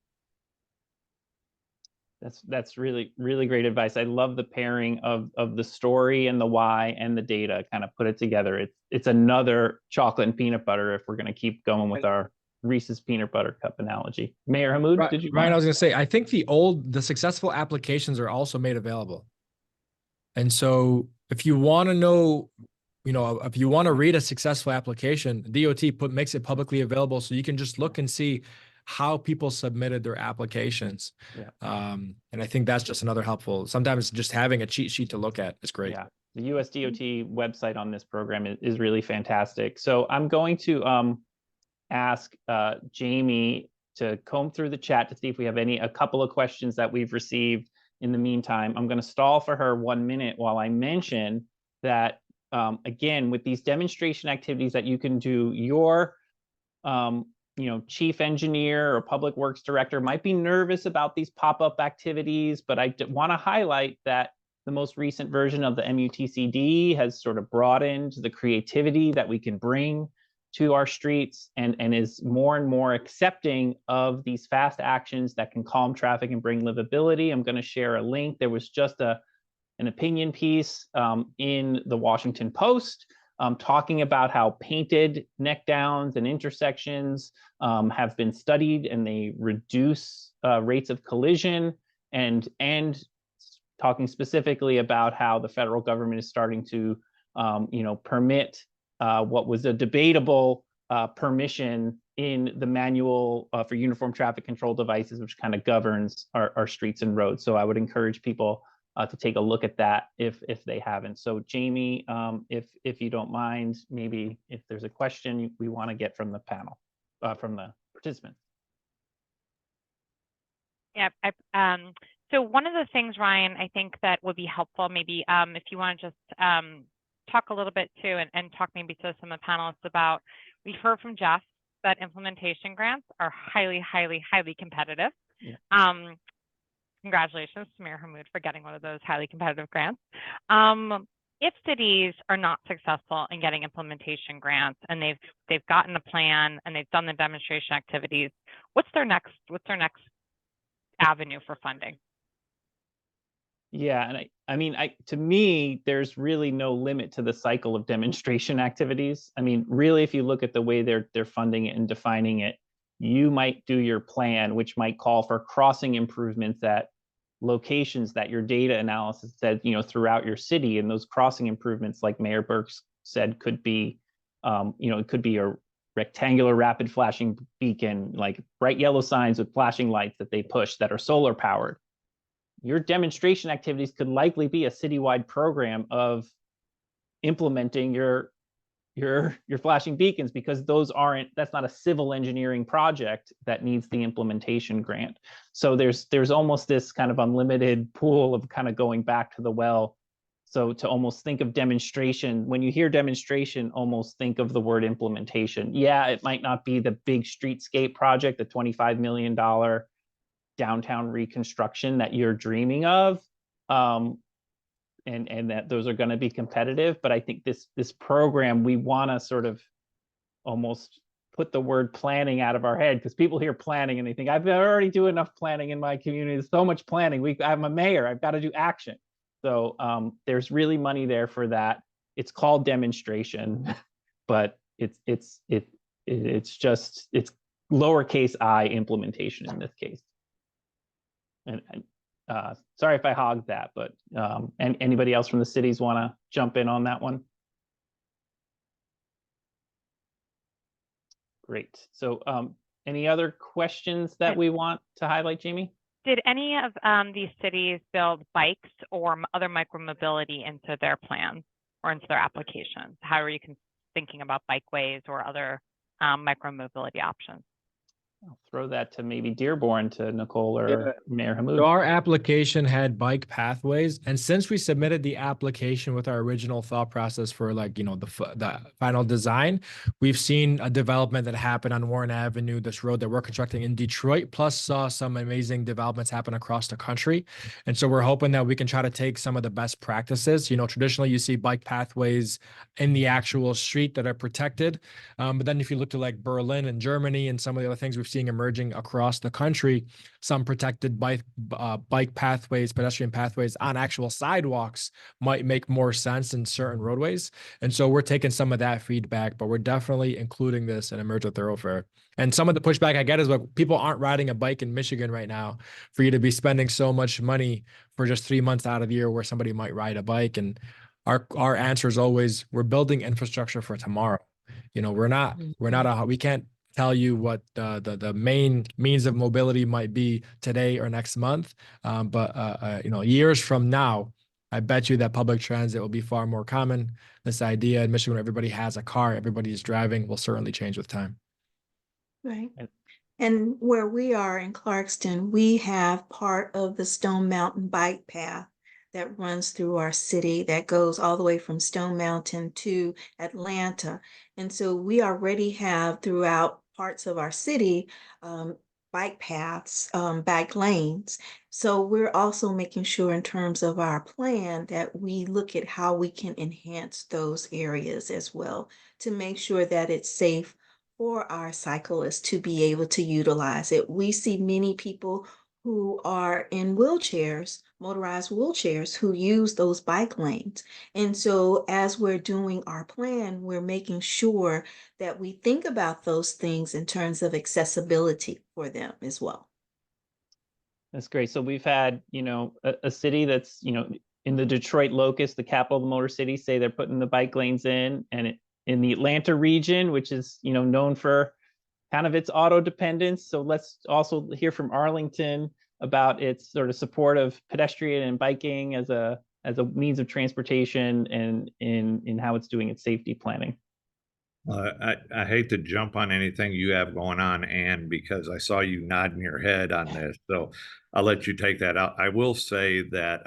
That's really, really great advice. I love the pairing of the story and the why and the data, kind of put it together. It's another chocolate and peanut butter if we're going to keep going with our Reese's peanut butter cup analogy. Mayor Hammoud, did you? Ryan, I was going to say, I think the successful applications are also made available. And so if you want to know, if you want to read a successful application, DOT makes it publicly available, so you can just look and see how people submitted their applications. Yeah. And I think that's just another helpful. Sometimes just having a cheat sheet to look at is great. Yeah. The US DOT website on this program is really fantastic. So I'm going to ask Jamie to comb through the chat to see if we have a couple of questions that we've received. In the meantime, I'm going to stall for her 1 minute while I mention that, again, with these demonstration activities that you can do, your chief engineer or public works director might be nervous about these pop-up activities, but I want to highlight that the most recent version of the MUTCD has sort of broadened the creativity that we can bring to our streets and is more and more accepting of these fast actions that can calm traffic and bring livability. I'm going to share a link. There was just an opinion piece in the Washington Post talking about how painted neck downs and intersections have been studied, and they reduce rates of collision, and talking specifically about how the federal government is starting to permit what was a debatable permission in the manual for uniform traffic control devices, which kind of governs our streets and roads. So I would encourage people to take a look at that if they haven't. So Jamie, if you don't mind, maybe if there's a question we want to get from the panel, from the participants. Yeah. So one of the things, Ryan, I think that would be helpful, maybe if you want to just talk a little bit too, and talk maybe to some of the panelists about, we've heard from Jeff that implementation grants are highly, highly, highly competitive. Yeah. Congratulations to Mayor Hammoud for getting one of those highly competitive grants. If cities are not successful in getting implementation grants, and they've gotten a plan and they've done the demonstration activities, what's their next avenue for funding? Yeah, and I mean, to me, there's really no limit to the cycle of demonstration activities. I mean, really, if you look at the way they're funding it and defining it, you might do your plan, which might call for crossing improvements at locations that your data analysis said, throughout your city. And those crossing improvements, like Mayor Burks said, could be, it could be a rectangular rapid flashing beacon, like bright yellow signs with flashing lights that they push that are solar powered. Your demonstration activities could likely be a citywide program of implementing your flashing beacons, because that's not a civil engineering project that needs the implementation grant. So there's almost this kind of unlimited pool of kind of going back to the well. So to almost think of demonstration, when you hear demonstration, almost think of the word implementation. Yeah, it might not be the big streetscape project, the $25 million downtown reconstruction that you're dreaming of. And that those are going to be competitive. But I think this program, we want to sort of almost put the word planning out of our head, because people hear planning and they think, I've already do enough planning in my community. There's so much planning. I'm a mayor. I've got to do action. So there's really money there for that. It's called demonstration, but it's lowercase I implementation in this case. And sorry if I hogged that, but and anybody else from the cities want to jump in on that one? Great. So any other questions that we want to highlight, Jamie? Did any of these cities build bikes or other micromobility into their plans or into their applications? How are you thinking about bikeways or other micromobility options? I'll throw that to maybe Dearborn, to Nicole or Mayor Hammoud. So our application had bike pathways, and since we submitted the application with our original thought process for the final design, we've seen a development that happened on Warren Avenue, this road that we're constructing in Detroit, plus saw some amazing developments happen across the country. And so we're hoping that we can try to take some of the best practices. Traditionally you see bike pathways in the actual street that are protected, but then if you look to like Berlin and Germany and some of the other things, we've seeing emerging across the country, some protected bike pathways, pedestrian pathways on actual sidewalks might make more sense in certain roadways. And so we're taking some of that feedback, but we're definitely including this in a major thoroughfare. And some of the pushback I get is like, people aren't riding a bike in Michigan right now for you to be spending so much money for just 3 months out of the year where somebody might ride a bike. And our answer is always, we're building infrastructure for tomorrow. You know, we can't tell you what the main means of mobility might be today or next month. But you know, years from now, I bet you that public transit will be far more common. This idea in Michigan, where everybody has a car, everybody is driving, will certainly change with time. Right. And where we are in Clarkston, we have part of the Stone Mountain bike path that runs through our city that goes all the way from Stone Mountain to Atlanta. And so we already have throughout parts of our city, bike paths, bike lanes. So we're also making sure in terms of our plan that we look at how we can enhance those areas as well to make sure that it's safe for our cyclists to be able to utilize it. We see many people who are in wheelchairs, motorized wheelchairs, who use those bike lanes. And so as we're doing our plan, we're making sure that we think about those things in terms of accessibility for them as well. That's great. So we've had, you know, a city that's, you know, in the Detroit locus, the capital of the Motor City, say they're putting the bike lanes in, and in the Atlanta region, which is, you know, known for kind of its auto dependence. So let's also hear from Arlington about its sort of support of pedestrian and biking as a means of transportation, and in how it's doing its safety planning. I hate to jump on anything you have going on, Anne, because I saw you nodding your head on this. So I'll let you take that out. I will say that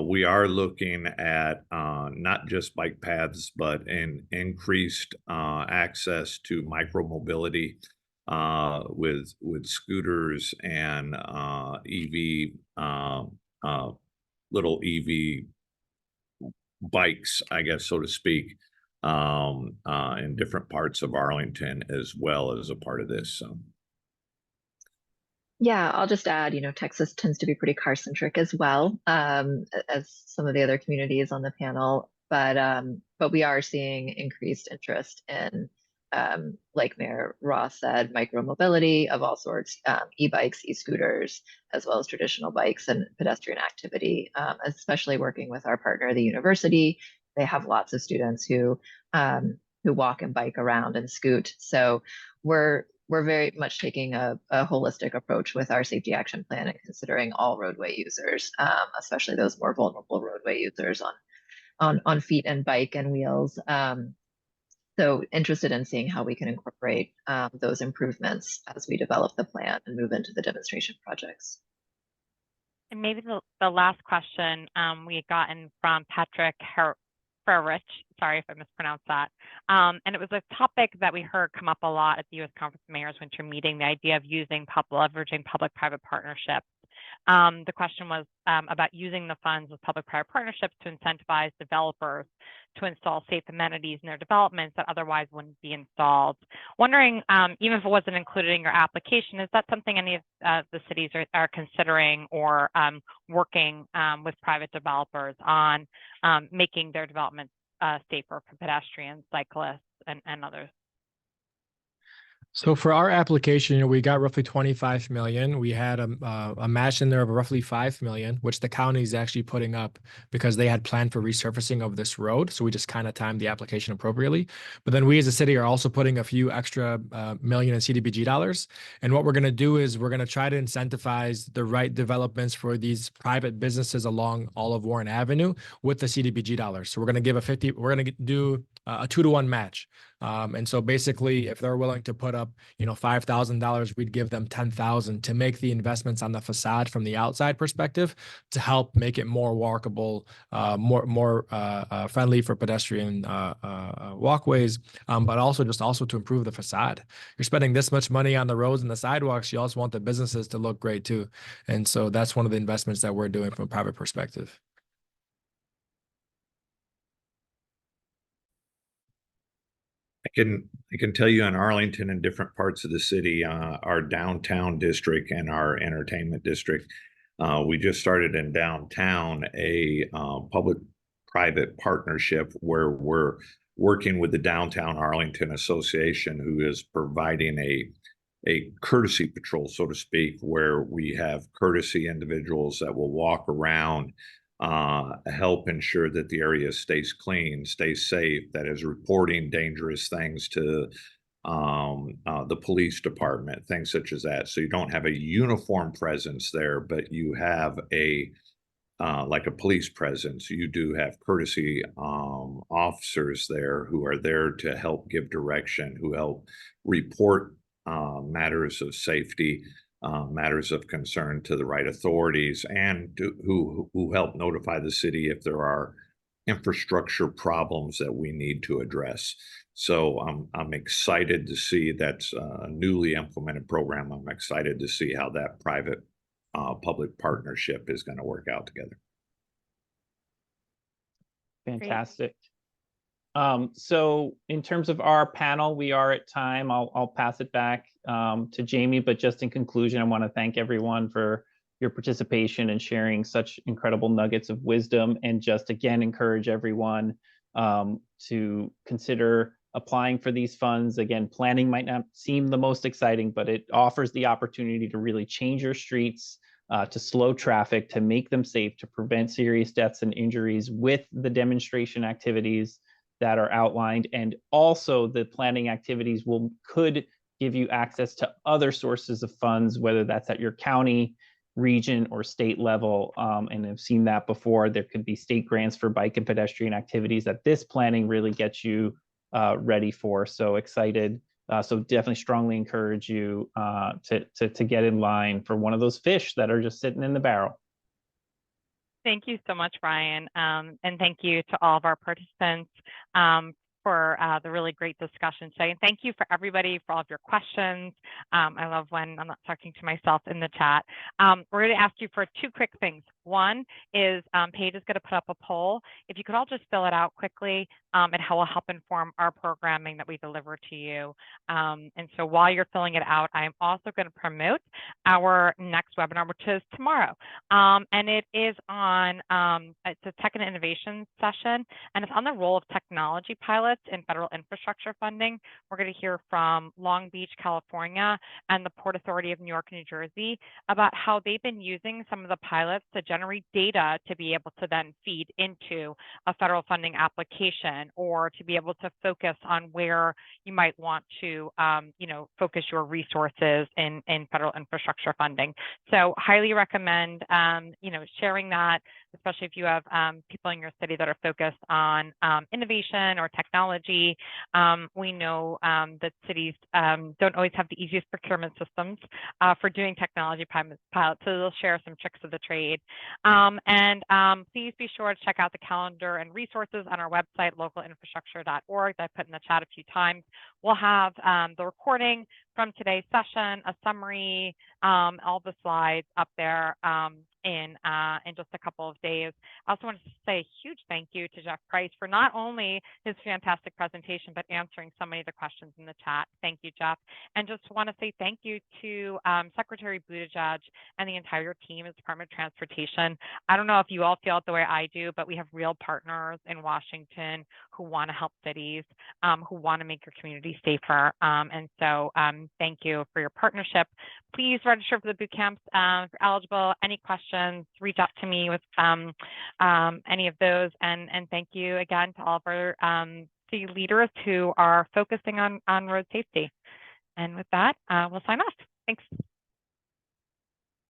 we are looking at not just bike paths, but increased access to micromobility with scooters and little EV bikes, I guess, so to speak, in different parts of Arlington as well as a part of this. So. Yeah, I'll just add, you know, Texas tends to be pretty car-centric as well, as some of the other communities on the panel. But we are seeing increased interest in, like Mayor Ross said, micromobility of all sorts, e-bikes, e-scooters, as well as traditional bikes and pedestrian activity, especially working with our partner, the university. They have lots of students who walk and bike around and scoot. So we're very much taking a holistic approach with our safety action plan and considering all roadway users, especially those more vulnerable roadway users on feet and bike and wheels. So interested in seeing how we can incorporate those improvements as we develop the plan and move into the demonstration projects. And maybe the last question we had gotten from Patrick Rich, sorry if I mispronounced that. And it was a topic that we heard come up a lot at the U.S. Conference of Mayors Winter Meeting, the idea of leveraging public-private partnerships. The question was about using the funds with public-private partnerships to incentivize developers to install safe amenities in their developments that otherwise wouldn't be installed. Wondering, even if it wasn't included in your application, is that something any of the cities are considering or working with private developers on making their developments safer for pedestrians, cyclists, and others? So for our application, you know, we got roughly 25 million. We had a match in there of roughly 5 million, which the county is actually putting up because they had planned for resurfacing of this road. So we just kind of timed the application appropriately. But then we as a city are also putting a few extra million in CDBG dollars. And what we're going to do is we're going to try to incentivize the right developments for these private businesses along all of Warren Avenue with the CDBG dollars. So we're going to give we're going to do a 2-to-1 match. And so basically, if they're willing to put up, you know, $5,000, we'd give them 10,000 to make the investments on the facade from the outside perspective to help make it more walkable, more friendly for pedestrian walkways, but also to improve the facade. You're spending this much money on the roads and the sidewalks. You also want the businesses to look great too. And so that's one of the investments that we're doing from a private perspective. I can tell you in Arlington and different parts of the city, our downtown district and our entertainment district, we just started in downtown a public-private partnership where we're working with the Downtown Arlington Association, who is providing a courtesy patrol, so to speak, where we have courtesy individuals that will walk around, help ensure that the area stays clean, stays safe, that is reporting dangerous things to the police department, things such as that. So you don't have a uniform presence there, but you have like a police presence. You do have courtesy officers there who are there to help give direction, who help report matters of safety, matters of concern to the right authorities, and who help notify the city if there are infrastructure problems that we need to address. So I'm excited to see that's a newly implemented program. I'm excited to see how that private public partnership is going to work out together. Fantastic. So in terms of our panel, we are at time. I'll pass it back to Jamie, but just in conclusion, I want to thank everyone for your participation and sharing such incredible nuggets of wisdom, and just again encourage everyone to consider applying for these funds. Again, planning might not seem the most exciting, but it offers the opportunity to really change your streets, to slow traffic, to make them safe, to prevent serious deaths and injuries with the demonstration activities that are outlined. And also the planning activities could give you access to other sources of funds, whether that's at your county, region, or state level. And I've seen that before. There could be state grants for bike and pedestrian activities that this planning really gets you ready for. So excited. So definitely strongly encourage you to get in line for one of those fish that are just sitting in the barrel. Thank you so much, Ryan. And thank you to all of our participants for the really great discussion today. And thank you for everybody for all of your questions. I love when I'm not talking to myself in the chat. We're going to ask you for two quick things. One is Paige is going to put up a poll. If you could all just fill it out quickly, it will help inform our programming that we deliver to you. And so while you're filling it out, I'm also going to promote our next webinar, which is tomorrow. And it is on, it's a tech and innovation session, and it's on the role of technology pilots in federal infrastructure funding. We're going to hear from Long Beach, California, and the Port Authority of New York, New Jersey about how they've been using some of the pilots to generate data to be able to then feed into a federal funding application, or to be able to focus on where you might want to, focus your resources in federal infrastructure funding. So highly recommend, sharing that, especially if you have people in your city that are focused on innovation or technology. We know that cities don't always have the easiest procurement systems for doing technology pilots, so they'll share some tricks of the trade. And please be sure to check out the calendar and resources on our website, localinfrastructure.org, that I put in the chat a few times. We'll have the recording from today's session, a summary, all the slides up there in just a couple of days. I also want to say a huge thank you to Jeff Price for not only his fantastic presentation, but answering so many of the questions in the chat. Thank you, Jeff. And just want to say thank you to Secretary Buttigieg and the entire team at the Department of Transportation. I don't know if you all feel it the way I do, but we have real partners in Washington who want to help cities, who want to make your community safer. And so thank you for your partnership. Please register for the boot camps if you're eligible. Any questions, reach out to me with any of those. And thank you again to all of our city leaders who are focusing on road safety. And with that, we'll sign off. Thanks.